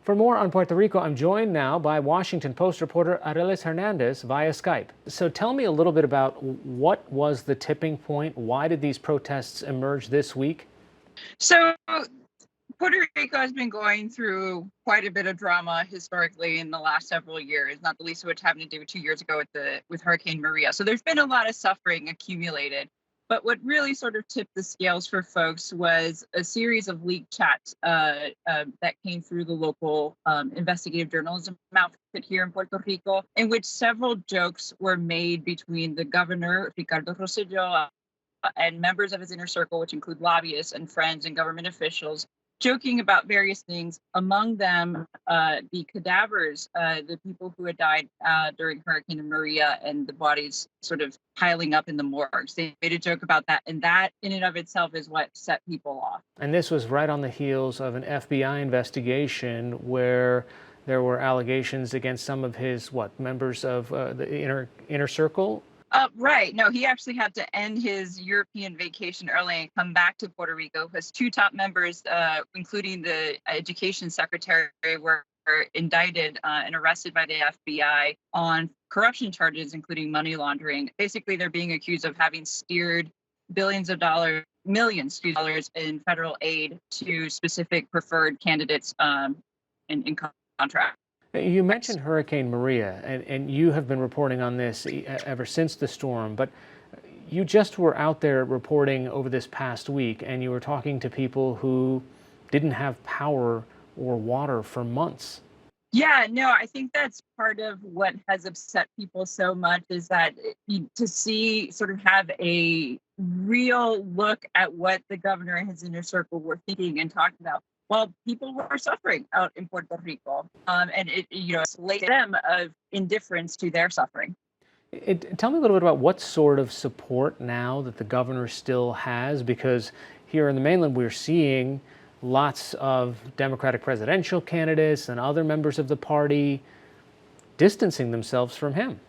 For more on Puerto Rico, I'm joined now by Washington Post reporter Arelis Hernandez via Skype. So tell me a little bit about what was the tipping point? Why did these protests emerge this week? So Puerto Rico has been going through quite a bit of drama historically in the last several years, not the least of which having to do with 2 years ago with Hurricane Maria. So there's been a lot of suffering accumulated. But what really sort of tipped the scales for folks was a series of leaked chats that came through the local investigative journalism outfit here in Puerto Rico, in which several jokes were made between the governor, Ricardo Rosselló, and members of his inner circle, which include lobbyists and friends and government officials, joking about various things, among them the cadavers, the people who had died during Hurricane Maria and the bodies sort of piling up in the morgues. They made a joke about that, and that in and of itself is what set people off. And this was right on the heels of an FBI investigation where there were allegations against some of his, members of the inner circle? Right. No, he actually had to end his European vacation early and come back to Puerto Rico. His two top members, including the education secretary, were indicted and arrested by the FBI on corruption charges, including money laundering. Basically, they're being accused of having steered millions of dollars in federal aid to specific preferred candidates in contract. You mentioned Hurricane Maria, and you have been reporting on this ever since the storm, but you just were out there reporting over this past week, and you were talking to people who didn't have power or water for months. Yeah, no, I think that's part of what has upset people so much is that to see sort of have a real look at what the governor and his inner circle were thinking and talking about. Well, people were suffering out in Puerto Rico, and it's laid them of indifference to their suffering. Tell me a little bit about what sort of support now that the governor still has, because here in the mainland we're seeing lots of Democratic presidential candidates and other members of the party distancing themselves from him.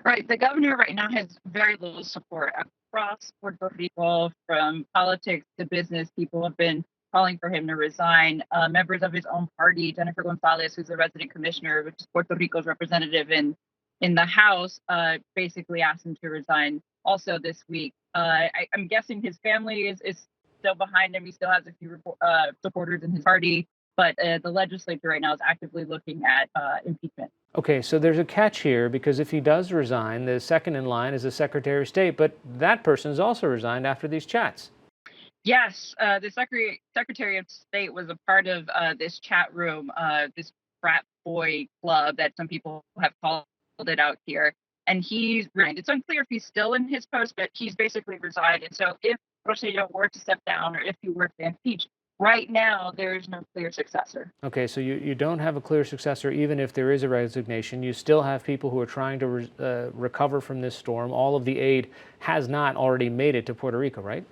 Right. The governor right now has very little support across Puerto Rico, from politics to business. People have been calling for him to resign. Members of his own party, Jennifer Gonzalez, who's a resident commissioner, which is Puerto Rico's representative in the House, basically asked him to resign also this week. I'm guessing his family is still behind him. He still has a few supporters in his party, but the legislature right now is actively looking at impeachment. Okay, so there's a catch here, because if he does resign, the second in line is the Secretary of State, but that person has also resigned after these chats. Yes, the Secretary of State was a part of this chat room, this frat boy club that some people have called it out here. And he's resigned. It's unclear if he's still in his post, but he's basically resigned. And so if Rosselló were to step down, or if he were to impeach, right now there is no clear successor. Okay, so you don't have a clear successor. Even if there is a resignation, you still have people who are trying to recover from this storm. All of the aid has not already made it to Puerto Rico, right?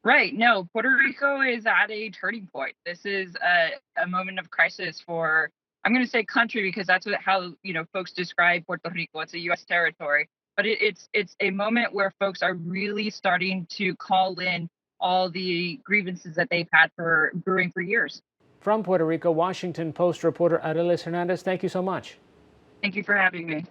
Right. No, Puerto Rico is at a turning point. This is a moment of crisis for, I'm going to say country, because that's how folks describe Puerto Rico. It's a U.S. territory, but it's a moment where folks are really starting to call in all the grievances that they've had for brewing for years. From Puerto Rico, Washington Post reporter Arelis Hernandez, thank you so much. Thank you for having me.